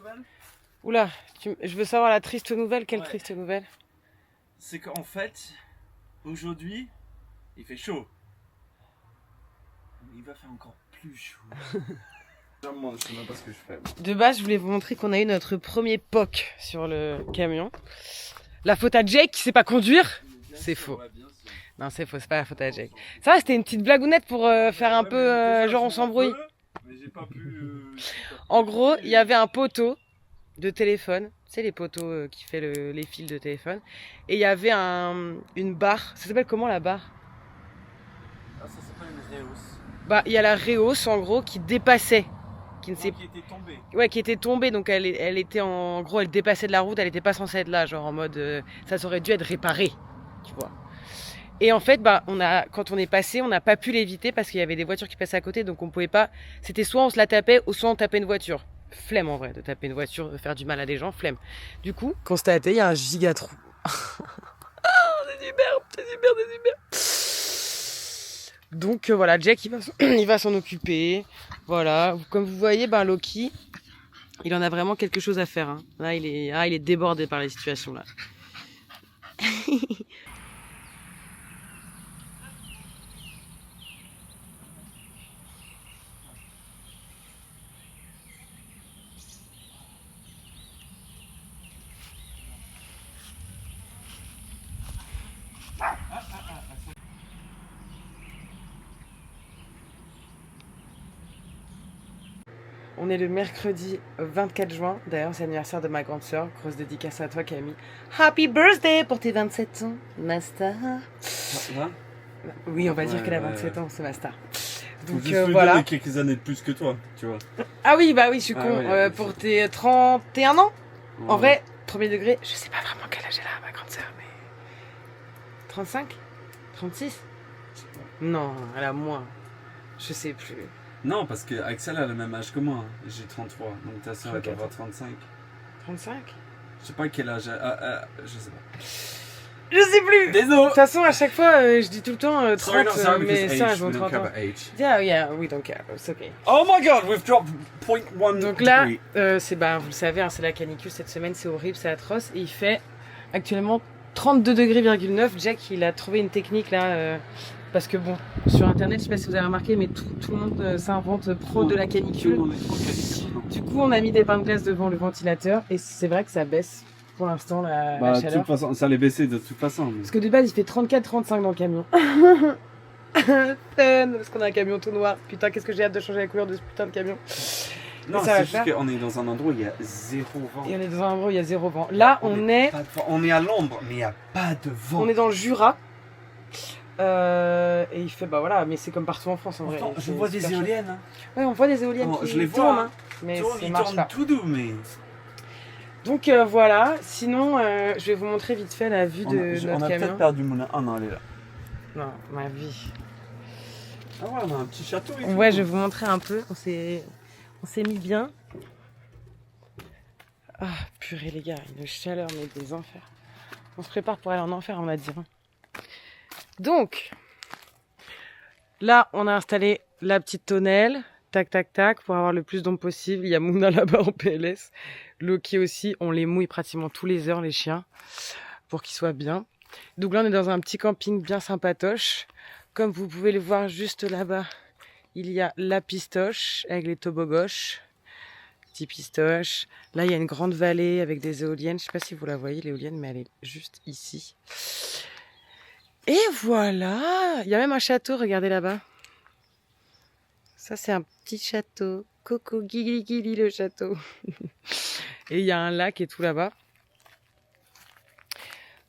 nouvelle? Oula, je veux savoir la triste nouvelle. Quelle Ouais. triste nouvelle? C'est qu'en fait, aujourd'hui, il fait chaud. Il va faire encore plus chaud. Moi, je sais même pas ce que je fais. De base, je voulais vous montrer qu'on a eu notre premier POC sur le camion. La faute à Jake qui sait pas conduire. C'est faux. Ouais, bien sûr. Non, c'est faux, c'est pas la faute à Jake. Ça va, c'était une petite blagounette pour faire un peu genre on s'embrouille. Mais j'ai pas pu. En gros, il y avait un poteau de téléphone. Tu sais, les poteaux qui fait les fils de téléphone. Et il y avait une barre. Ça s'appelle comment la barre? Ah, ça s'appelle une réhausse. Bah, il y a la réhausse en gros qui dépassait. Qui ne Non, sait qui était tombée. Ouais, qui était tombée, donc elle était en gros, elle dépassait de la route, elle était pas censée être là, genre en mode, ça aurait dû être réparé, tu vois. Et en fait, bah, quand on est passé, on n'a pas pu l'éviter parce qu'il y avait des voitures qui passaient à côté, donc on pouvait pas. C'était soit on se la tapait, ou soit on tapait une voiture. Flemme en vrai de taper une voiture, de faire du mal à des gens, flemme. Du coup, constaté, il y a un giga trou. C'est super. Donc voilà, Jack il va s'en occuper. Voilà, comme vous voyez, ben Loki, il en a vraiment quelque chose à faire. Hein. Là, il est débordé par les situations là. On est le mercredi 24 juin. D'ailleurs, c'est l'anniversaire de ma grande sœur. Grosse dédicace à toi, Camille. Happy birthday pour tes 27 ans, Masta. Là, Oui, on va dire Ouais, qu'elle a ouais, 27 ans, c'est Masta. faut Donc juste lui voilà. donner quelques années de plus que toi, tu vois. Ah oui, bah oui, je suis Ah con. ouais, Pour tes 31 ans. En Ouais. vrai, premier degré, je sais pas vraiment quel âge elle a, ma grande sœur, mais. 35 36 Non, elle a moins. Je sais plus. Non, parce que Axel a le même âge que moi. J'ai 33, donc ta soeur elle doit avoir 35. 35 Je sais pas quel âge. Je sais pas. Je sais plus. De Désolé. toute façon, à chaque fois, je dis tout le temps 30, Sorry, not sorry, mais because ça, age, elles ont we don't 30 care ans. about age. Yeah, we don't care, it's okay. Oh my god, we've dropped 0.1 Donc là, degree. vous le savez, hein, c'est la canicule cette semaine, c'est horrible, c'est atroce. Et il fait actuellement 32 degrés, 9. Jack, il a trouvé une technique là, parce que bon, sur internet, je sais pas si vous avez remarqué, mais tout le monde s'invente pro de la canicule. Du coup, on a mis des pains de glace devant le ventilateur et c'est vrai que ça baisse pour l'instant la Bah, de chaleur. toute façon, ça allait baisser de toute façon. Mais... Parce que de base, il fait 34-35 dans le camion. Fun, parce qu'on a un camion tout noir. Putain, qu'est-ce que j'ai hâte de changer la couleur de ce putain de camion. Non, ça va c'est juste faire. qu'on est dans un endroit où il y a zéro vent. Et on est dans un endroit où il y a zéro vent. Là, on est à l'ombre, mais il n'y a pas de vent. on est dans le Jura. Et il fait, bah voilà, mais c'est comme partout en France en vrai. Pourtant, je C'est vois des super chaud. éoliennes. Hein. Ouais, on voit des éoliennes Oh, qui je les vois, tournent, hein. mais ça Ils marche tournent pas. tout doux, mais... Donc voilà, sinon je vais vous montrer vite fait la vue de on notre a camion. peut-être perdu mon... Ah non, elle est là. Non, ma vie. Ah ouais, on a un petit château et tout. Ouais, je vais vous montrer un peu. On s'est mis bien. Ah, purée les gars, une chaleur, mais des enfers. On se prépare pour aller en enfer, on va dire. Donc, là, on a installé la petite tonnelle. Tac, tac, tac, pour avoir le plus d'ombre possible. Il y a Mouna là-bas en PLS. Loki aussi, on les mouille pratiquement tous les heures, les chiens, pour qu'ils soient bien. Donc là, on est dans un petit camping bien sympatoche. Comme vous pouvez le voir juste là-bas, il y a la pistoche avec les tobogoches. Petit pistoche. Là, il y a une grande vallée avec des éoliennes. Je sais pas si vous la voyez, l'éolienne, mais elle est juste ici. Et voilà. Il y a même un château, regardez là-bas. Ça, c'est un petit château. Coco, guili, guili, le château. Et il y a un lac et tout là-bas.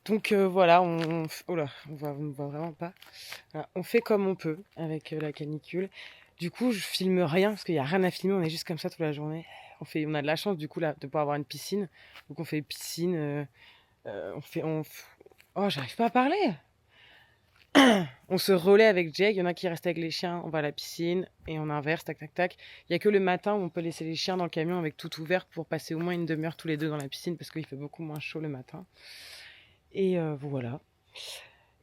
Donc voilà, on voit vraiment pas. Voilà, on fait comme on peut avec la canicule. Du coup, je filme rien parce qu'il y a rien à filmer. On est juste comme ça toute la journée. On a de la chance du coup là de pouvoir avoir une piscine. Donc on fait piscine. Oh, j'arrive pas à parler. On se relaie avec Jake. Il y en a qui restent avec les chiens. On va à la piscine et on inverse. Tac tac tac. Il y a que le matin où on peut laisser les chiens dans le camion avec tout ouvert pour passer au moins une demi-heure tous les deux dans la piscine parce qu'il fait beaucoup moins chaud le matin. Et voilà.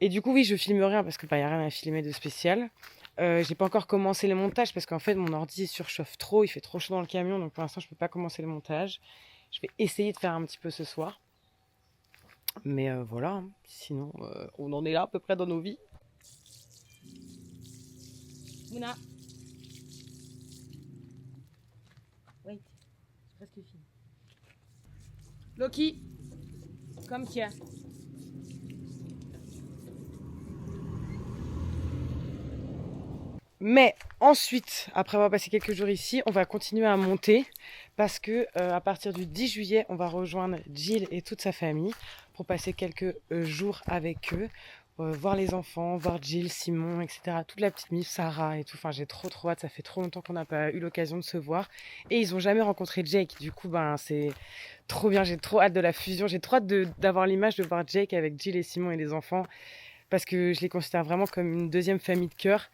Et du coup, oui, je filme rien parce que y a rien à filmer de spécial. J'ai pas encore commencé les montages parce qu'en fait mon ordi surchauffe trop, il fait trop chaud dans le camion, donc pour l'instant je peux pas commencer le montage. Je vais essayer de faire un petit peu ce soir. Mais voilà, hein. Sinon on en est là à peu près dans nos vies. Mouna. Wait, c'est presque fini. Loki, come here. Mais ensuite, après avoir passé quelques jours ici, on va continuer à monter parce que à partir du 10 juillet, on va rejoindre Jill et toute sa famille pour passer quelques jours avec eux, voir les enfants, voir Jill, Simon, etc. Toute la petite mif, Sarah et tout. Enfin, j'ai trop hâte. Ça fait trop longtemps qu'on n'a pas eu l'occasion de se voir. Et ils ont jamais rencontré Jake. Du coup, ben c'est trop bien. J'ai trop hâte de la fusion. J'ai trop hâte d'avoir l'image de voir Jake avec Jill et Simon et les enfants parce que je les considère vraiment comme une deuxième famille de cœur.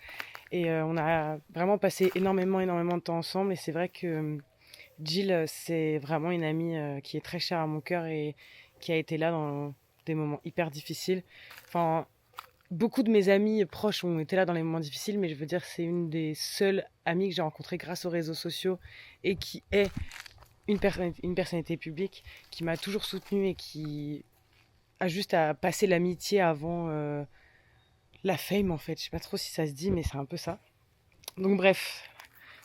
Et on a vraiment passé énormément de temps ensemble. Et c'est vrai que Jill, c'est vraiment une amie qui est très chère à mon cœur et qui a été là dans des moments hyper difficiles. Enfin, beaucoup de mes amis proches ont été là dans les moments difficiles, mais je veux dire, c'est une des seules amies que j'ai rencontrées grâce aux réseaux sociaux et qui est une personnalité publique qui m'a toujours soutenue et qui a juste à passer l'amitié avant la fame en fait. Je sais pas trop si ça se dit, mais c'est un peu ça. Donc bref,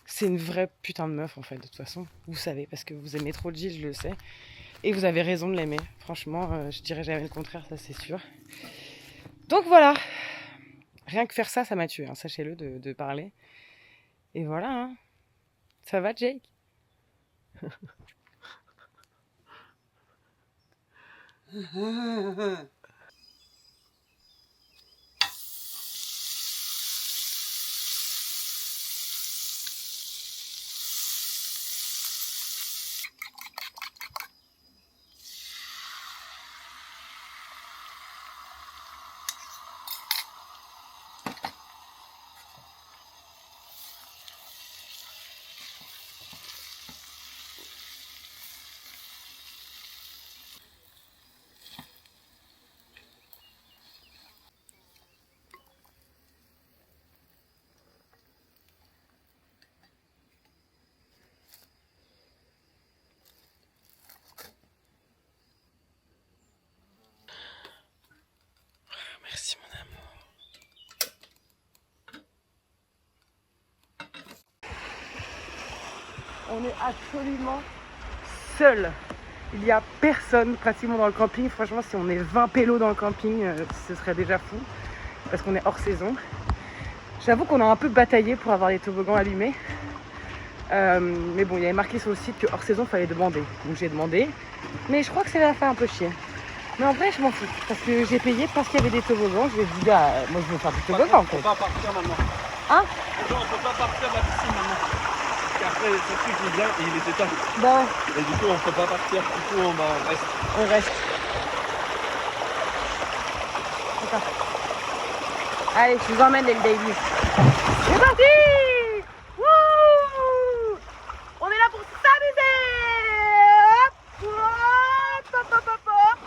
c'est une vraie putain de meuf en fait, de toute façon. Vous savez, parce que vous aimez trop Jill, je le sais. Et vous avez raison de l'aimer. Franchement, je dirais jamais le contraire, ça c'est sûr. Donc voilà. Rien que faire ça, ça m'a tué, hein, sachez-le, de parler. Et voilà, hein. Ça va, Jake? Merci mon amour. On est absolument seul. Il n'y a personne pratiquement dans le camping. Franchement, si on est 20 pélos dans le camping, ce serait déjà fou. Parce qu'on est hors saison. J'avoue qu'on a un peu bataillé pour avoir les toboggans allumés. Mais bon, il y avait marqué sur le site que hors saison, il fallait demander. Donc j'ai demandé. Mais je crois que ça va faire un peu chier. Mais en vrai, je m'en fous. Parce que j'ai payé parce qu'il y avait des toboggans. Je lui ai dit, gars, moi je veux faire du toboggan en fait. On peut pas partir maintenant. Hein? On peut pas partir de la piscine maintenant. Parce qu'après, ce truc il vient et il est éteint. Bah ouais. Et du coup, on peut pas partir. Du coup, on reste. On reste. D'accord. Allez, je vous emmène les Daily. C'est parti! Wouh! On est là pour s'amuser! Hop! Hop, hop, hop, hop, hop. Hop!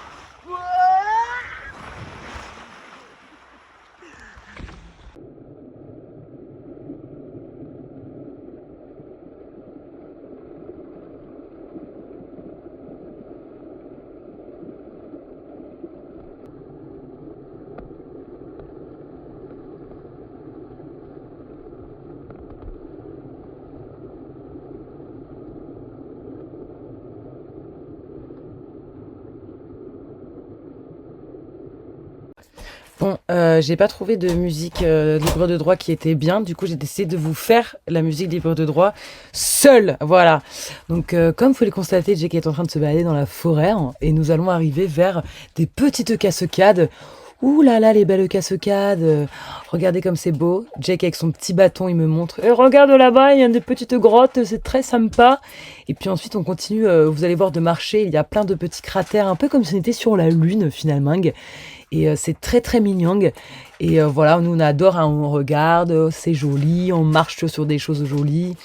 Bon, j'ai pas trouvé de musique libre de droit qui était bien. Du coup, j'ai décidé de vous faire la musique libre de droit seule. Voilà. Donc, comme vous le constatez, Jake est en train de se balader dans la forêt et nous allons arriver vers des petites cascades. Ouh là là, les belles cascades. Regardez comme c'est beau. Jake avec son petit bâton, il me montre. Regarde là-bas, il y a des petites grottes, c'est très sympa. Et puis ensuite, on continue, vous allez voir, de marcher. Il y a plein de petits cratères, un peu comme si on était sur la Lune finalement. Et c'est très très mignon. Et voilà, nous on adore, hein, on regarde, c'est joli, on marche sur des choses jolies.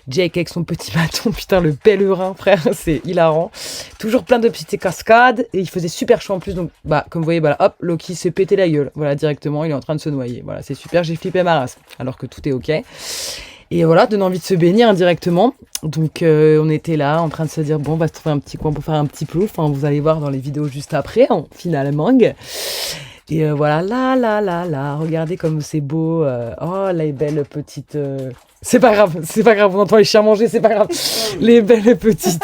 Jake avec son petit bâton, putain le pèlerin frère, c'est hilarant. Toujours plein de petites cascades et il faisait super chaud en plus, donc bah comme vous voyez, voilà, hop, Loki s'est pété la gueule, voilà directement, il est en train de se noyer, voilà c'est super, j'ai flippé ma race, alors que tout est ok. Et voilà, donne envie de se baigner indirectement. Donc on était là en train de se dire bon, on va se trouver un petit coin pour faire un petit plouf, hein, vous allez voir dans les vidéos juste après, hein, finalement. Et voilà, là, regardez comme c'est beau. Oh, les belles petites... C'est pas grave, on entend les chiens manger, c'est pas grave. Les belles petites...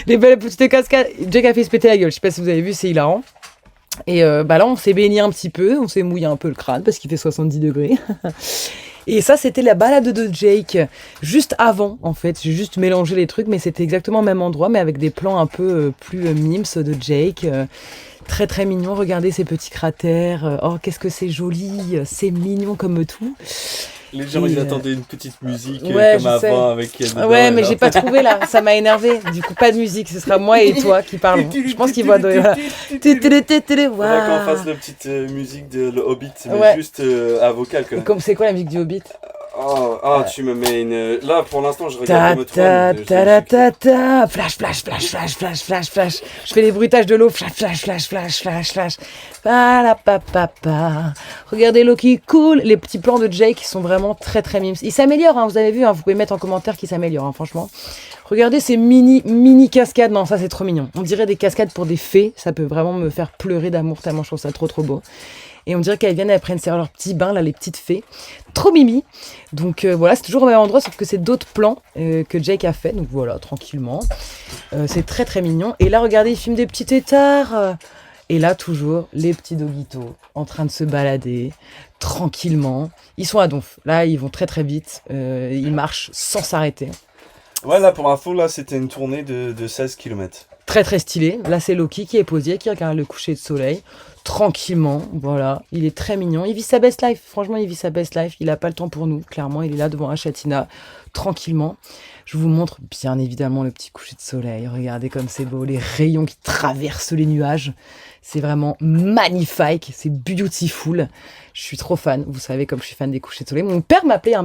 les belles petites cascades. Jake a fait se péter la gueule, je sais pas si vous avez vu, c'est hilarant. Et bah là, on s'est baigné un petit peu, on s'est mouillé un peu le crâne parce qu'il fait 70 degrés. Et ça, c'était la balade de Jake. Juste avant, en fait, j'ai juste mélangé les trucs, mais c'était exactement au même endroit, mais avec des plans un peu plus mimes de Jake. Très très mignon, regardez ces petits cratères, oh qu'est-ce que c'est joli, c'est mignon comme tout. Les gens ils attendaient une petite musique ouais, comme avant avec ouais mais j'ai pas trouvé là, ça m'a énervé, du coup pas de musique, ce sera moi et toi qui parlons. Je pense qu'il va donner voilà. Faudrait qu'on fasse la petite musique de Le Hobbit, mais juste à vocal quoi. Comme c'est quoi la musique du Hobbit? Tu me mets une... Là, pour l'instant, je regarde Game of Thrones. Flash. Je fais les bruitages de l'eau. Flash. Regardez l'eau qui coule. Les petits plans de Jake sont vraiment très très mimes. Il s'améliore, hein, vous avez vu, hein, vous pouvez mettre en commentaire qu'il s'améliore, hein, franchement. Regardez ces mini cascades. Non, ça c'est trop mignon. On dirait des cascades pour des fées. Ça peut vraiment me faire pleurer d'amour tellement je trouve ça trop beau. Et on dirait qu'elles viennent, elles prennent leur petit bain, là, les petites fées. Trop mimi. Donc voilà, c'est toujours au même endroit, sauf que c'est d'autres plans que Jake a fait. Donc voilà, tranquillement. C'est très très mignon. Et là, regardez, il filme des petits têtards. Et là, toujours, les petits doggitos en train de se balader tranquillement. Ils sont à donf. Là, ils vont très très vite. Ils marchent sans s'arrêter. Ouais, là, pour info, là, c'était une tournée de 16 km. Très très stylé. Là, c'est Loki qui est posé, qui regarde le coucher de soleil. Tranquillement, voilà. Il est très mignon. Il vit sa best life. Franchement, il vit sa best life. Il n'a pas le temps pour nous. Clairement, il est là devant Achatina, tranquillement. Je vous montre bien évidemment le petit coucher de soleil. Regardez comme c'est beau. Les rayons qui traversent les nuages. C'est vraiment magnifique. C'est beautiful. Je suis trop fan. Vous savez, comme je suis fan des couchers de soleil. Mon père m'appelait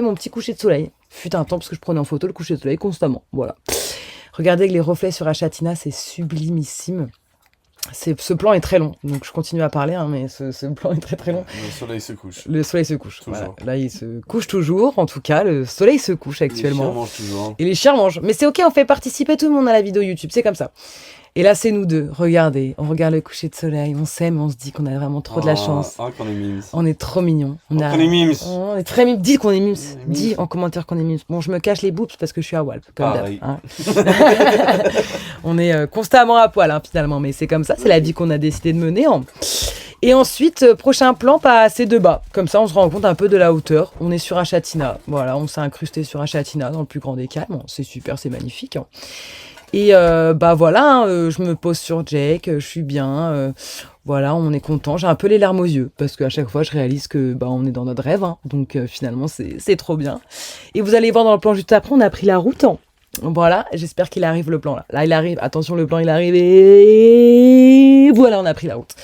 mon petit coucher de soleil. Fut un temps parce que je prenais en photo le coucher de soleil constamment. Voilà. Regardez avec les reflets sur Achatina, c'est sublimissime. Ce plan est très long, donc je continue à parler, hein, mais ce plan est très très long. Le soleil se couche. Le soleil se couche. Voilà. Là, il se couche toujours, en tout cas, le soleil se couche actuellement. Les chiens mangent toujours. Et les chiens mangent. Mais c'est ok, on fait participer tout le monde à la vidéo YouTube, c'est comme ça. Et là, c'est nous deux. Regardez, on regarde le coucher de soleil, on s'aime, on se dit qu'on a vraiment trop de la chance. Qu'on est mimes. On est trop mignons. Qu'on est mimes. On est très mimes. Dis qu'on est mimes. Dis en commentaire qu'on est mimes. Bon, je me cache les boobs parce que je suis à Walp. Comme d'hab. Hein. On est constamment à poil, hein, finalement. Mais c'est comme ça, c'est la vie qu'on a décidé de mener. Hein. Et ensuite, prochain plan, pas assez de bas. Comme ça, on se rend compte un peu de la hauteur. On est sur Achatina. Voilà, on s'est incrusté sur Achatina dans le plus grand des calmes. C'est super, c'est magnifique. Hein. Et bah voilà, hein, je me pose sur Jake, je suis bien, voilà, on est content. J'ai un peu les larmes aux yeux parce qu'à chaque fois je réalise que bah on est dans notre rêve, hein, donc finalement c'est trop bien. Et vous allez voir dans le plan juste après, on a pris la route. Hein. Voilà, j'espère qu'il arrive le plan là. Là il arrive, attention le plan il arrive et voilà on a pris la route.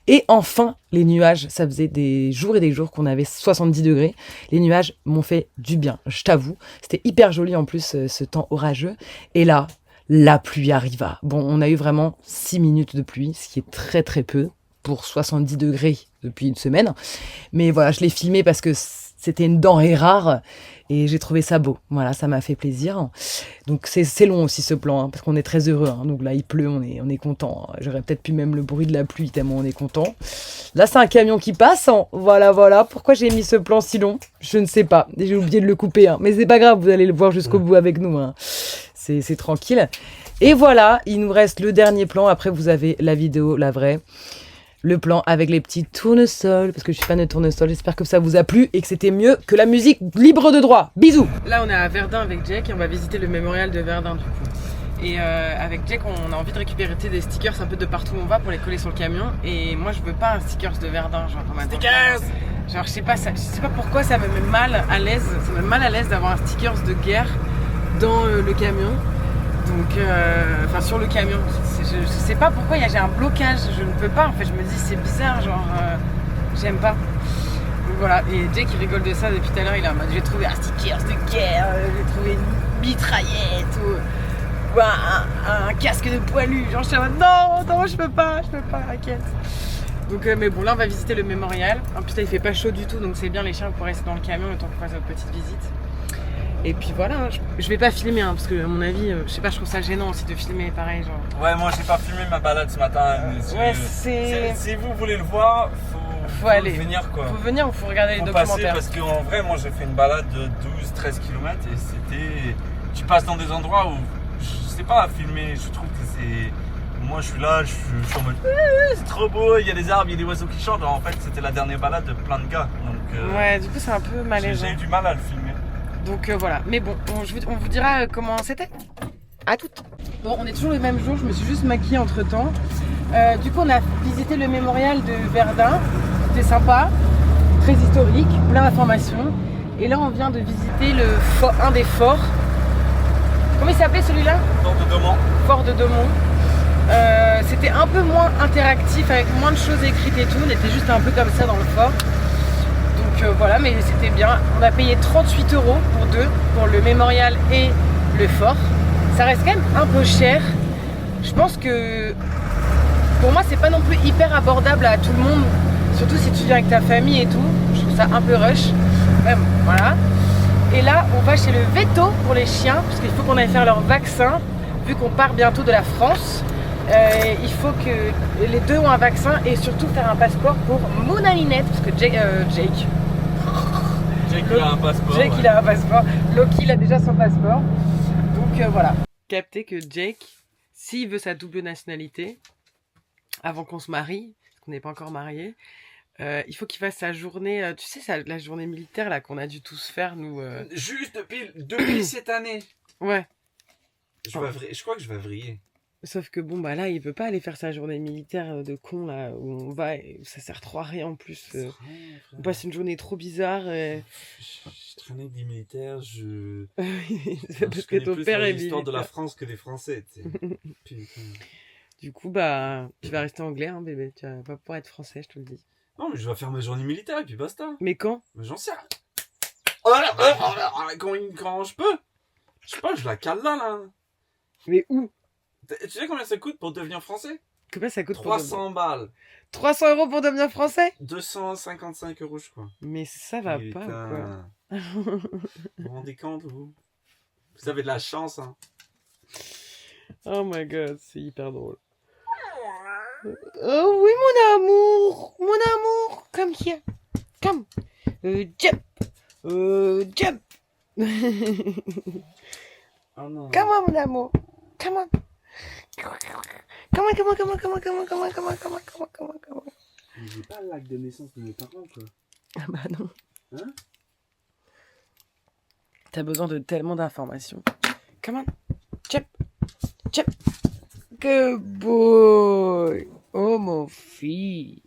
Et enfin les nuages, ça faisait des jours et des jours qu'on avait 70 degrés. Les nuages m'ont fait du bien, je t'avoue. C'était hyper joli en plus ce temps orageux. Et là, la pluie arriva. Bon, on a eu vraiment 6 minutes de pluie, ce qui est très très peu pour 70 degrés depuis une semaine. Mais voilà, je l'ai filmé parce que c'était une denrée rare et j'ai trouvé ça beau. Voilà, ça m'a fait plaisir. Donc c'est long aussi ce plan, hein, parce qu'on est très heureux. Hein. Donc là, il pleut, on est content. J'aurais peut-être pu même le bruit de la pluie tellement on est content. Là, c'est un camion qui passe. Hein. Voilà. Pourquoi j'ai mis ce plan si long? Je ne sais pas. J'ai oublié de le couper. Hein. Mais c'est pas grave, vous allez le voir jusqu'au bout avec nous. Hein. C'est tranquille. Et voilà, il nous reste le dernier plan. Après, vous avez la vidéo, la vraie. Le plan avec les petits tournesols, parce que je suis fan de tournesols. J'espère que ça vous a plu et que c'était mieux que la musique libre de droit. Bisous. Là, on est à Verdun avec Jake et on va visiter le mémorial de Verdun du coup. Et avec Jake, on a envie de récupérer des stickers un peu de partout où on va pour les coller sur le camion. Et moi, je veux pas un stickers de Verdun, genre comme un stickers. Genre, je sais pas pourquoi ça me met mal à l'aise. Ça me met mal à l'aise d'avoir un stickers de guerre dans le camion. Donc, enfin sur le camion, je sais pas pourquoi j'ai un blocage, je ne peux pas, en fait je me dis c'est bizarre, genre j'aime pas. Donc voilà, et Jake il rigole de ça depuis tout à l'heure, il est en mode j'ai trouvé un sticker de guerre, j'ai trouvé une mitraillette ou un casque de poilu, genre je suis en mode non je peux pas, inquiète. Donc mais bon là on va visiter le mémorial, en plus là il fait pas chaud du tout donc c'est bien, les chiens pourraient rester dans le camion le temps qu'on fasse notre petite visite. Et puis voilà, je vais pas filmer parce que à mon avis, je sais pas, je trouve ça gênant aussi de filmer pareil genre. Ouais, moi j'ai pas filmé ma balade ce matin. Ouais, si vous voulez le voir, faut aller. venir quoi. Faut venir ou faut regarder les documentaires. Parce qu'en vrai, moi j'ai fait une balade de 12-13 km et c'était. Tu passes dans des endroits où je sais pas filmer, je trouve que c'est. Moi je suis là, je suis en mode c'est trop beau, il y a des arbres, il y a des oiseaux qui chantent. En fait, c'était la dernière balade de plein de gars. Donc, ouais, du coup c'est un peu malaisant. J'ai eu du mal à le filmer. Donc voilà, mais bon, on vous dira comment c'était. À toutes. Bon, on est toujours le même jour, je me suis juste maquillée entre temps. Du coup, on a visité le mémorial de Verdun. C'était sympa, très historique, plein d'informations. Et là, on vient de visiter un des forts. Comment il s'appelait celui-là ? Fort de Domont. Fort de Domont. C'était un peu moins interactif, avec moins de choses écrites et tout. On était juste un peu comme ça dans le fort. Donc voilà, mais c'était bien. On a payé 38 € pour deux, pour le mémorial et le fort. Ça reste quand même un peu cher. Je pense que pour moi, c'est pas non plus hyper abordable à tout le monde. Surtout si tu viens avec ta famille et tout. Je trouve ça un peu rush. Ouais, voilà. Et là, on va chez le veto pour les chiens, parce qu'il faut qu'on aille faire leur vaccin. Vu qu'on part bientôt de la France, il faut que les deux ont un vaccin et surtout faire un passeport pour Mouna Ninette, parce que Jake il a un passeport. Jake il a un passeport. Loki il a déjà son passeport. Donc voilà. Capter que Jake, s'il veut sa double nationalité, avant qu'on se marie, parce qu'on n'est pas encore mariés, il faut qu'il fasse sa journée, tu sais, la journée militaire là qu'on a dû tous faire nous. Juste depuis cette année. Ouais. Je crois que je vais vriller. Sauf que bon bah là il veut pas aller faire sa journée militaire de con là où on va et ça sert trop à rien en plus. On passe une journée trop bizarre. Je traînais avec des militaires, C'est parce que ton père est militaire. l'histoire de la France que des Français. Putain. Du coup bah tu vas rester anglais hein bébé, tu vas pas pouvoir être français je te le dis. Non mais je vais faire ma journée militaire et puis basta. Mais quand ? Mais j'en sais rien. Quand je peux. Je sais pas, je la cale là. Mais où ? Tu sais combien ça coûte pour devenir français ? Combien ça coûte 300 balles. 300 € pour devenir français ? 255 € je crois. Mais ça va pas ou quoi ? Vous vous rendez compte vous avez de la chance hein. Oh my god, c'est hyper drôle. Oh oui mon amour, come here, come, jump, jump. Oh non. Come on mon amour, come on. Come on. J'ai pas le lac de naissance de mes parents quoi. Ah bah non. Hein ? T'as besoin de tellement d'informations. Come on, jump. Good boy. Oh mon fils.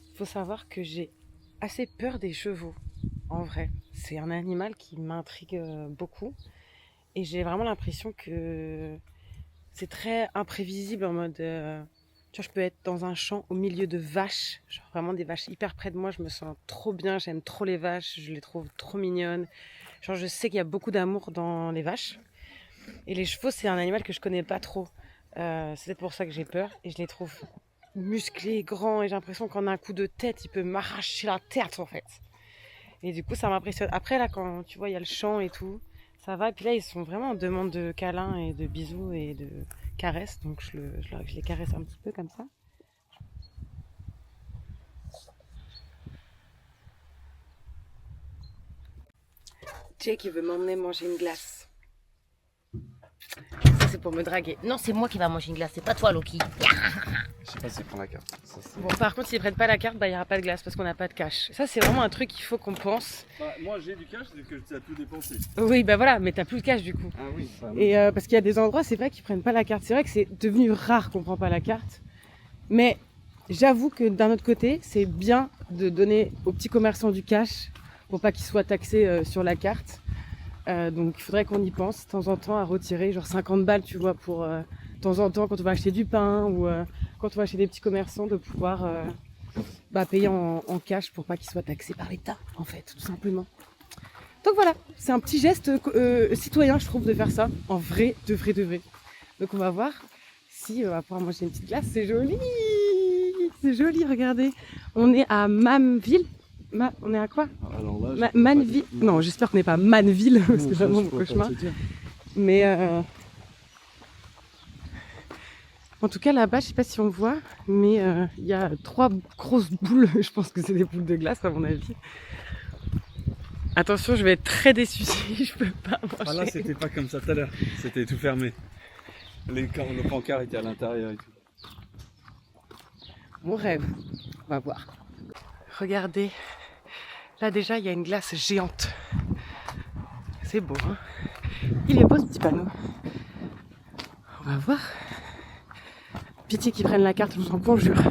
Il faut savoir que j'ai assez peur des chevaux, en vrai. C'est un animal qui m'intrigue beaucoup. Et j'ai vraiment l'impression que c'est très imprévisible en mode... tu vois, je peux être dans un champ au milieu de vaches. Genre vraiment des vaches hyper près de moi. Je me sens trop bien, j'aime trop les vaches. Je les trouve trop mignonnes. Genre je sais qu'il y a beaucoup d'amour dans les vaches. Et les chevaux, c'est un animal que je connais pas trop. C'est peut-être pour ça que j'ai peur. Et je les trouve... musclé, grand, et j'ai l'impression qu'en un coup de tête, il peut m'arracher la tête en fait. Et du coup, ça m'impressionne. Après, là, quand tu vois, il y a le chant et tout, ça va. Et puis là, ils sont vraiment en demande de câlins et de bisous et de caresses. Donc, je les caresse un petit peu comme ça. Jake, il veut m'emmener manger une glace. Ça, c'est pour me draguer. Non, c'est moi qui va manger une glace, c'est pas toi, Loki. Je sais pas s'ils prennent la carte. Ça, Bon, par contre, s'ils prennent pas la carte, bah il y aura pas de glace parce qu'on n'a pas de cash. Ça, c'est vraiment un truc qu'il faut qu'on pense. bah, moi j'ai du cash, c'est que tu as tout dépensé. Oui, bah voilà, mais t'as plus de cash du coup. Ah oui. Et parce qu'il y a des endroits, c'est vrai qu'ils prennent pas la carte. C'est vrai que c'est devenu rare qu'on prend pas la carte. Mais j'avoue que d'un autre côté, c'est bien de donner aux petits commerçants du cash pour pas qu'ils soient taxés sur la carte. Donc il faudrait qu'on y pense de temps en temps à retirer genre 50 balles, tu vois, pour de temps en temps quand on va acheter du pain ou quand on va chez des petits commerçants de pouvoir payer en cash pour pas qu'ils soient taxés par l'État, en fait, tout simplement. Donc voilà, c'est un petit geste citoyen, je trouve, de faire ça, en vrai, de vrai, de vrai. Donc on va voir si on va pouvoir manger une petite glace, c'est joli. C'est joli, regardez. On est à Mamville. On est à quoi? Alors là, Manville. Non, j'espère qu'on n'est pas Manville, parce que c'est vraiment mon cauchemar. Mais en tout cas, là-bas, je sais pas si on voit, mais il y a 3 grosses boules. Je pense que c'est des boules de glace, à mon avis. Attention, je vais être très déçue si je peux pas manger. Ah là, c'était pas comme ça tout à l'heure. C'était tout fermé. Le pancart était à l'intérieur et tout. Mon rêve. On va voir. Regardez. Là, déjà, il y a une glace géante. C'est beau, hein? Il est beau, ce petit panneau. On va voir. Pitié qu'ils prennent la carte, je vous en conjure.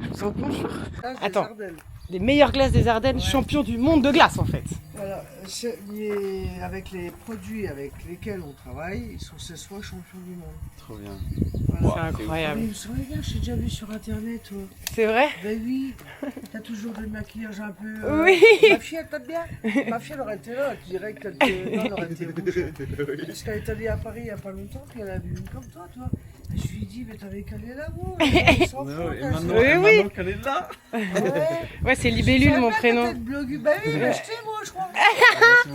Je vous en conjure. Attends. Les meilleures glaces des Ardennes, champion du monde de glace, en fait. Voilà, avec les produits avec lesquels on travaille, ils sont 16 fois champions du monde. Trop bien. Voilà. C'est incroyable. Mais vous les gars, j'ai déjà vu sur internet. C'est vrai? Ben oui, t'as toujours des maquillages un peu. Oui. Ma fille, elle t'aime bien. Ma fille, elle aurait été là, tu dirais qu'elle elle aurait été rouge. Parce qu'elle est allée à Paris il n'y a pas longtemps, puis elle a vu une comme toi. Et je lui ai dit, mais t'avais qu'à aller là-haut. Et maintenant, Oui. maintenant qu'elle est là. Ouais, c'est Libellule, mon prénom. Bah oui, mais je t'ai, moi, je crois.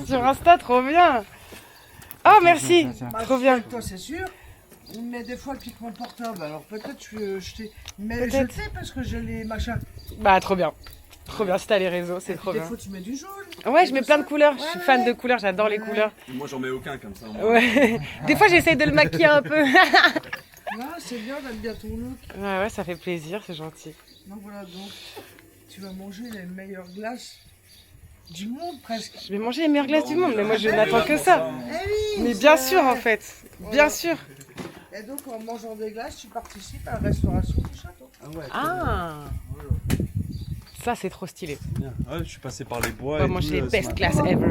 Sur Insta, trop bien. Oh, merci. Ma Trop fille, bien. avec toi, c'est sûr. Mais des fois, elle pique mon portable. Alors peut-être je t'ai. Mais je Peut-être. le sais parce que j'ai les machins. Bah, trop bien. Trop bien, si t'as les réseaux, c'est trop Des bien. fois, tu mets du jaune. Ouais, je mets plein de couleurs. Je Ouais, suis fan ouais. de couleurs, j'adore les couleurs. Moi, j'en mets aucun comme ça. Moi. Ouais. Des fois, j'essaye de le maquiller un peu. Là, c'est bien, j'aime bien ton look. Ouais, ça fait plaisir, c'est gentil. Donc voilà, donc tu vas manger les meilleures glaces du monde presque. Je vais manger les meilleures glaces du monde, mais moi, je n'attends que ça. Eh oui, Mais bien c'est- sûr, en fait. Bien Voilà. sûr. Et donc en mangeant des glaces, tu participes à la restauration du château. Ah, ça, c'est trop stylé. Bien. Ouais, je suis passé par les bois. On va et manger tout, les ce best matin. glass ever.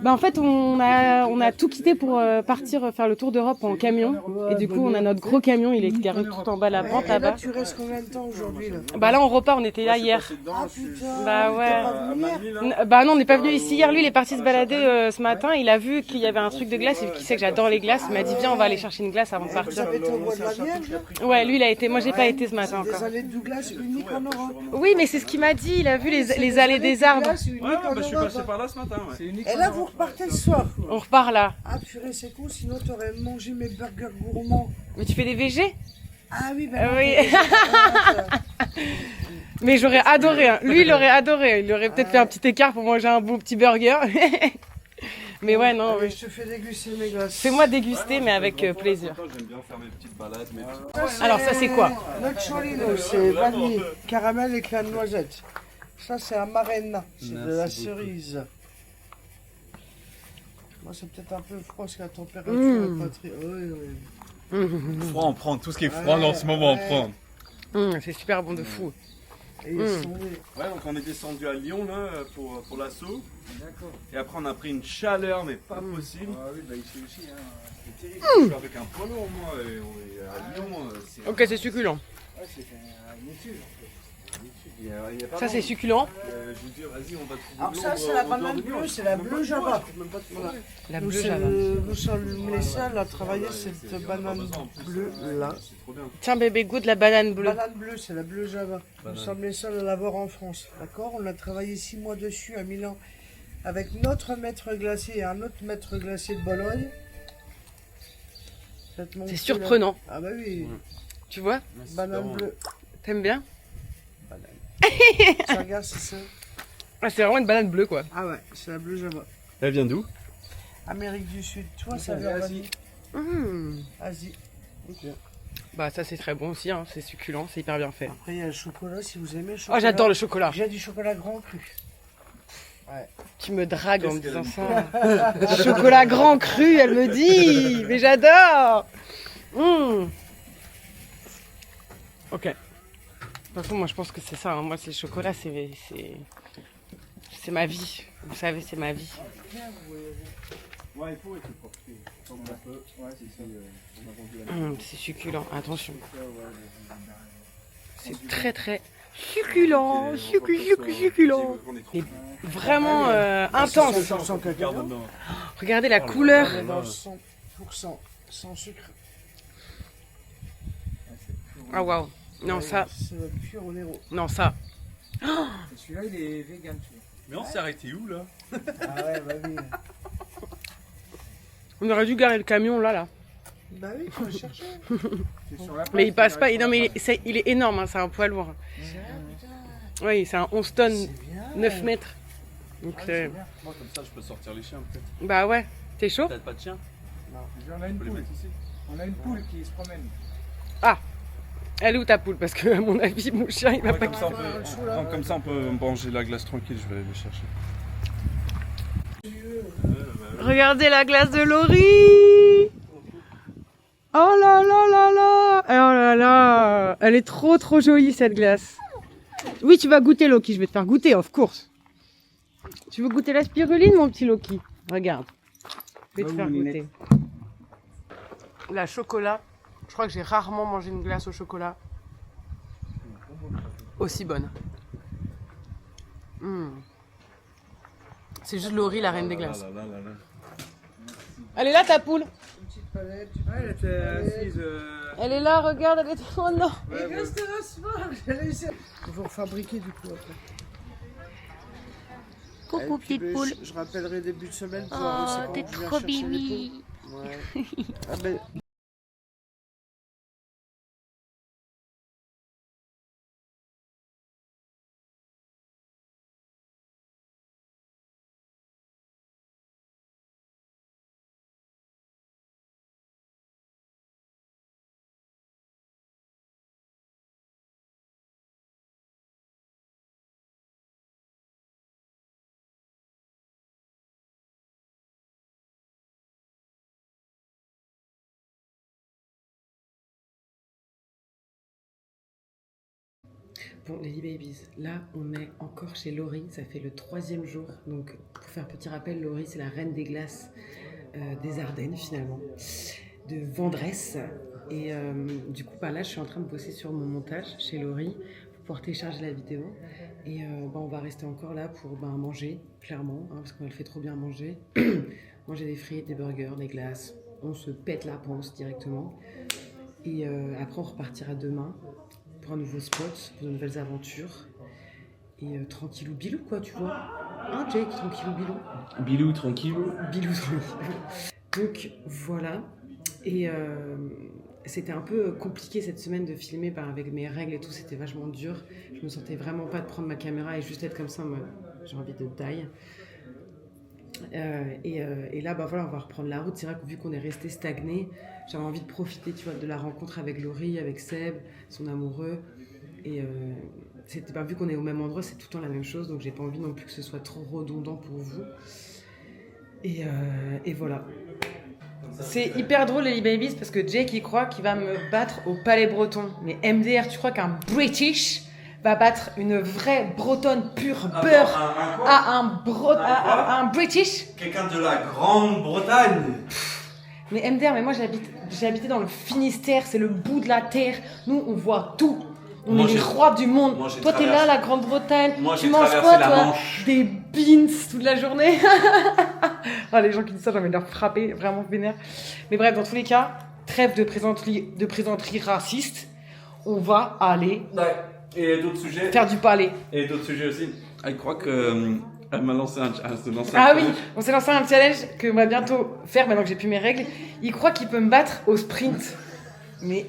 Bah en fait on a tout quitté pour partir faire le tour d'Europe en camion et du coup on a notre gros camion, il est garé tout en bas la pente Et là, là-bas. tu restes combien de temps aujourd'hui là? Bah là on repart, on était là hier. Ah putain, Bah ouais. t'es pas venu hier? Bah non on n'est pas venu ici hier, lui il est parti se balader ce matin, il a vu qu'il y avait un truc de glace et qui sait que j'adore les glaces, il m'a dit viens on va aller chercher une glace avant de Vous partir. avez été au bois de la Vienne? Ouais lui il a été, moi j'ai pas été ce matin Des encore. allées de glace uniques en Europe. Oui mais c'est ce qu'il m'a dit, il a vu les allées des arbres. Ouais, ouais, bah, je suis passé par là ce matin. Ouais. Et là, vous repartez le soir. On repart là. Ah purée, c'est con, sinon t'aurais mangé mes burgers gourmands. Mais tu fais des VG? Ah oui, ben Ah non, oui. t'es- Mais j'aurais adoré, hein. Lui il aurait adoré, il aurait peut-être fait un petit écart pour manger un bon petit burger. Mais ouais non, Allez, oui. je te fais déguster mes glaces. Fais-moi déguster mais avec plaisir. J'aime bien faire mes petites balades. Mes petits... Alors, ça, c'est quoi? Notre Cholino, c'est vanille, caramel et crème noisette. Ça, c'est un Marena, c'est de la Merci beaucoup. cerise. Moi, c'est peut-être un peu froid parce que la température Mmh. est pas très. Oui, oui. Froid, on prend tout ce qui est froid en ce moment, on Ouais. prend. C'est super bon de fou. Et ils Mmh. sont. Ouais, donc on est descendu à Lyon là pour l'assaut. D'accord. Et après on a pris une chaleur mais pas possible. Ah oui, bah ici aussi. Hein. C'est terrible. Je suis avec un poids lourd moi et à Lyon. C'est... Ok c'est succulent. Ouais, c'est une étude. Il y a pas Ça c'est mal. succulent. Je vous dis, vas-y, on va trouver. Alors, de ça, l'eau, c'est la au banane dehors de Lyon. bleue, c'est la bleue Java. Voilà. La Nous, bleue c'est- Java. nous sommes les seuls à travailler cette banane bleue là. C'est trop bien. Tiens bébé goûte la banane bleue. Banane bleue, c'est la bleue Java. Nous sommes les seuls à l'avoir en France. D'accord? On a travaillé 6 mois dessus à Milan avec notre maître glacier et un autre maître glacier de Bologne. C'est surprenant, Ah bah oui, tu vois? banane bleue. T'aimes bien? Ça regarde, c'est ça. Ah, c'est vraiment une banane bleue quoi. Ah ouais, c'est la bleue Java. Elle vient d'où? Amérique du Sud, toi ça vient vanille. Vas-y. Ok. Bah ça c'est très bon aussi, hein. C'est succulent, c'est hyper bien fait. Après, il y a le chocolat, si vous aimez le Oh chocolat. j'adore le chocolat. J'ai du chocolat grand cru. Tu me dragues en me Qu'est-ce disant ça. Chocolat grand cru, elle me dit. Mais j'adore. Ok. De toute façon, moi je pense que c'est ça. Hein. Moi, c'est le chocolat, c'est ma vie. Vous savez, c'est ma vie. Ouais, il faut être porté. Comme un peu. Ouais, c'est ça. On a vendu la C'est succulent. Attention. ça, ouais. C'est très très succulent. Succulent. Et vraiment intense. 100% cacao. Regardez la couleur. On est dans 100% sans sucre. Ah waouh. Non, ça. C'est notre pur au Nero. Non, ça. Celui-là, il est vegan, tu vois. Mais on s'est arrêté où là? Ah ouais, bah oui. On aurait dû garer le camion là. Bah oui, faut le chercher. C'est sur la Mais il passe place, pas. il Non, mais arrive il est énorme. Hein. C'est un poids lourd. Putain, Oui, c'est un 11 tonnes, c'est bien. 9 mètres. Donc, c'est bien. Moi comme ça je peux sortir les chiens peut-être. bah ouais. T'es chaud? Peut-être pas de chien. On a une Je peux les poule. mettre ici. On a une poule qui se promène. Elle est où ta poule? Parce que à mon avis, mon chien, il va pas. Comme ça, comme ça on peut manger la glace tranquille, je vais aller chercher. Regardez la glace de Laurie. Oh là là là là. Oh là là. Elle est trop trop jolie cette glace. Oui, tu vas goûter Loki. Je vais te faire goûter, of course. Tu veux goûter la spiruline, mon petit Loki? Regarde. Je vais te faire goûter. La chocolat. Je crois que j'ai rarement mangé une glace au chocolat aussi bonne. C'est juste Laurie, la reine des glaces. Elle est là ta poule? Une petite palette. Elle était assise. Elle est là, regarde, elle est... Oh non. Il restera ce soir. Il faut fabriquer du coup après. Coucou Et puis, petite poule. Je rappellerai début de semaine pour Oh, voir aussi t'es comment je viens trop chercher les mimi. poules. Ouais. Ah ben, Bon, Lady Babies, là on est encore chez Laurie, ça fait le 3e jour. Donc pour faire petit rappel, Laurie c'est la reine des glaces des Ardennes finalement, de Vendresse. Et du coup là je suis en train de bosser sur mon montage chez Laurie pour pouvoir télécharger la vidéo. Et on va rester encore là pour manger, clairement, hein, parce qu'elle fait trop bien manger. Manger des frites, des burgers, des glaces, on se pète la panse directement. Et après on repartira demain pour un nouveau spot, pour de nouvelles aventures. Et tranquillou bilou quoi, tu vois. Hein Jake, tranquillou bilou. Bilou tranquillou. Bilou tranquillou. Donc voilà. Et c'était un peu compliqué cette semaine de filmer avec mes règles et tout, c'était vachement dur. Je me sentais vraiment pas de prendre ma caméra et juste être comme ça, moi, j'ai envie de taille. Et là, voilà, on va reprendre la route. C'est vrai que vu qu'on est resté stagné, j'avais envie de profiter, tu vois, de la rencontre avec Laurie, avec Seb, son amoureux. Et c'était pas vu qu'on est au même endroit, c'est tout le temps la même chose, donc j'ai pas envie non plus que ce soit trop redondant pour vous. Et voilà. C'est hyper drôle, les Babies, parce que Jake il croit qu'il va me battre au Palais Breton. Mais MDR, tu crois qu'un British va battre une vraie bretonne pure beurre à un British? Quelqu'un de la Grande-Bretagne. Mais MDR, mais moi j'ai habité dans le Finistère, c'est le bout de la terre. Nous on voit tout. On Moi, est les j'ai- rois du monde. moi, j'ai Toi t'es là, traversé- la Grande-Bretagne. Moi, Tu j'ai manges traversé quoi la toi? Manche. Des beans toute la journée. Ah, les gens qui disent ça, j'ai envie de leur frapper, vraiment vénère. Mais bref, dans tous les cas, trêve de plaisanterie raciste. On va aller Ouais. Et d'autres sujets. faire du palais. Et d'autres sujets aussi. Elle croit que elle m'a lancé elle se lançait Ah un oui, challenge. on s'est lancé un challenge que on va bientôt faire maintenant que j'ai plus mes règles. Il croit qu'il peut me battre au sprint. Mais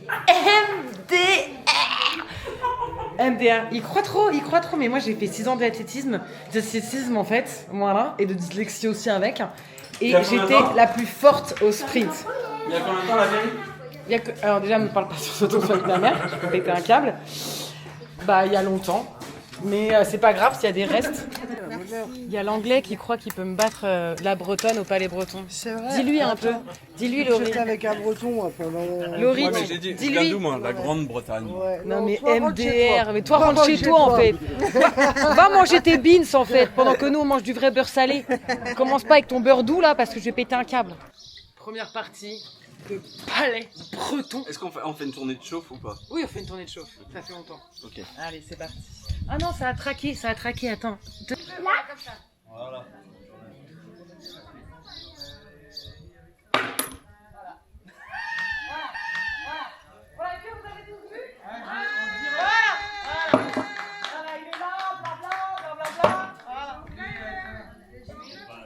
MDR, il croit trop, mais moi j'ai fait 6 ans d'athlétisme en fait, voilà, et de dyslexie aussi avec. Et T'as combien de j'étais temps la plus forte au sprint. Il y a combien de temps la vérité? Alors déjà, me parle pas sur ce ton sur ta mère, je peux péter un câble. Bah, il y a longtemps. Mais c'est pas grave s'il y a des restes. Il y a l'anglais qui croit qu'il peut me battre la bretonne au palais breton. C'est vrai. Dis-lui un peu. Dis-lui, Laurie. J'étais avec un breton moi, pendant... Laurie, Ouais, mais j'ai dit, je dis-lui. viens d'où moi? La Grande-Bretagne. Ouais. Non mais toi, rentre chez toi. MDR, mais toi rentre chez toi en fait. Va manger tes beans en fait, pendant que nous on mange du vrai beurre salé. Commence pas avec ton beurre doux là parce que je vais péter un câble. Première partie de palais breton. Est-ce qu'on fait une tournée de chauffe ou pas? Oui, on fait une tournée de chauffe, ça fait longtemps. Ok. Allez, c'est parti. Ah non, ça a traqué, attends. Voilà.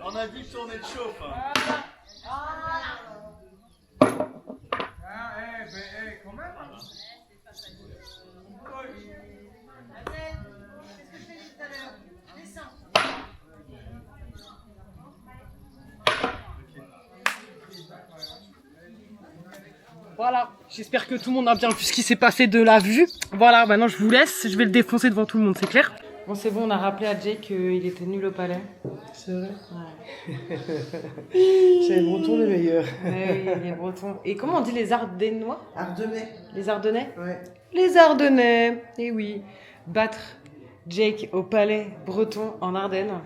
On a dit tournée de chauffe. Voilà, j'espère que tout le monde a bien vu ce qui s'est passé de la vue. Voilà, maintenant je vous laisse, je vais le défoncer devant tout le monde, c'est clair? Bon, c'est bon, on a rappelé à Jake qu'il était nul au palais. C'est vrai. Ouais. C'est les bretons les meilleurs. Ouais, oui, les Bretons. Et comment on dit les Ardénois? Ardennais. Les Ardennais? Ouais. Les Ardennais, eh oui. Battre Jake au palais breton en Ardennes,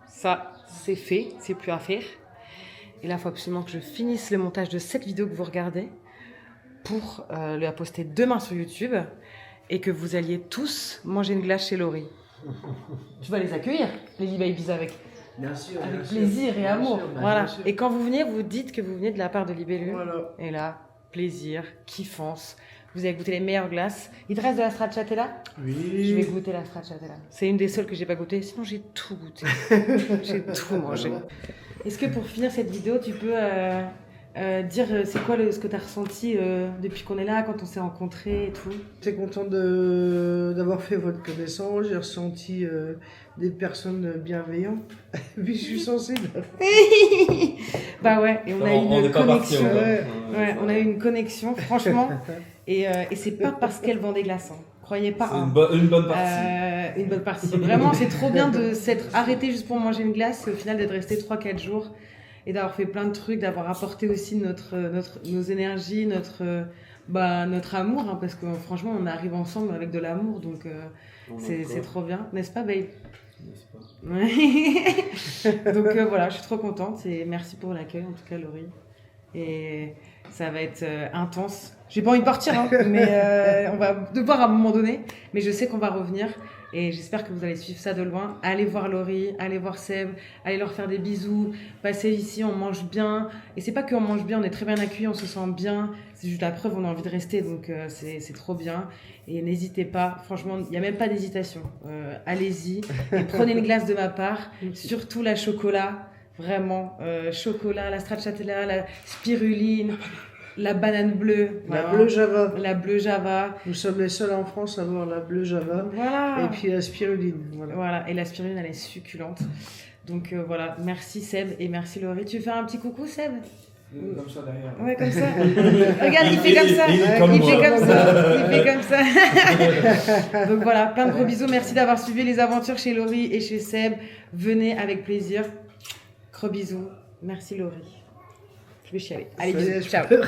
ça, c'est fait, c'est plus à faire. Et là, il faut absolument que je finisse le montage de cette vidéo que vous regardez pour la poster demain sur YouTube et que vous alliez tous manger une glace chez Laurie. Tu vas les accueillir, les Libé-Ibiza, avec Bien sûr. avec bien sûr. plaisir et Bien amour. sûr, bah, Voilà. bien sûr. Et quand vous venez, vous dites que vous venez de la part de Libellu. Voilà. Et là, plaisir, kiffance. Vous avez goûté les meilleures glaces. Il te reste de la stracciatella? Oui. Je vais goûter la stracciatella. C'est une des seules que j'ai pas goûté. Sinon, j'ai tout goûté. J'ai tout mangé. Est-ce que pour finir cette vidéo, tu peux dire c'est quoi ce que tu as ressenti depuis qu'on est là, quand on s'est rencontrés et tout? J'étais content d'avoir fait votre connaissance. J'ai ressenti des personnes bienveillantes. Puis je suis sensible. Bah ouais, et on a eu On une n'est pas parti connexion. encore. Ouais, on a eu une connexion, franchement. Et c'est pas parce qu'elle vend des glaçons. Croyez pas. C'est hein. une bonne partie. Une bonne partie. Vraiment, c'est trop bien de s'être arrêté juste pour manger une glace et au final d'être resté 3-4 jours et d'avoir fait plein de trucs, d'avoir apporté aussi nos énergies, notre amour, hein, parce que franchement, on arrive ensemble avec de l'amour, donc c'est trop bien, n'est-ce pas, babe? Ouais. Donc voilà, je suis trop contente et merci pour l'accueil, en tout cas, Laurie. Et ça va être intense. J'ai pas envie de partir, hein, mais on va devoir à un moment donné. Mais je sais qu'on va revenir et j'espère que vous allez suivre ça de loin. Allez voir Laurie, allez voir Seb, allez leur faire des bisous. Passez ici, on mange bien. Et c'est pas qu'on mange bien, on est très bien accueillis, on se sent bien. C'est juste la preuve, on a envie de rester, donc c'est trop bien. Et n'hésitez pas, franchement, il n'y a même pas d'hésitation. Allez-y et prenez une glace de ma part, surtout la chocolat. Vraiment, chocolat, la stracciatella, la spiruline, la banane bleue. La vraiment. bleue Java. La bleue Java. Nous sommes les seuls en France à avoir la bleue Java. Voilà. Et puis la spiruline. Voilà. Voilà, et la spiruline, elle est succulente. Donc voilà, merci Seb et merci Laurie. Tu veux faire un petit coucou, Seb? Comme ça derrière. Ouais, comme ça. Regarde, il fait comme ça. il est comme Il fait moi. comme ça. Il fait comme ça. Donc voilà, plein de gros bisous. Merci d'avoir suivi les aventures chez Laurie et chez Seb. Venez avec plaisir. Gros bisous. Merci Laurie. Je vais chialer. Allez, Ça y est, bisous. je Ciao. peux.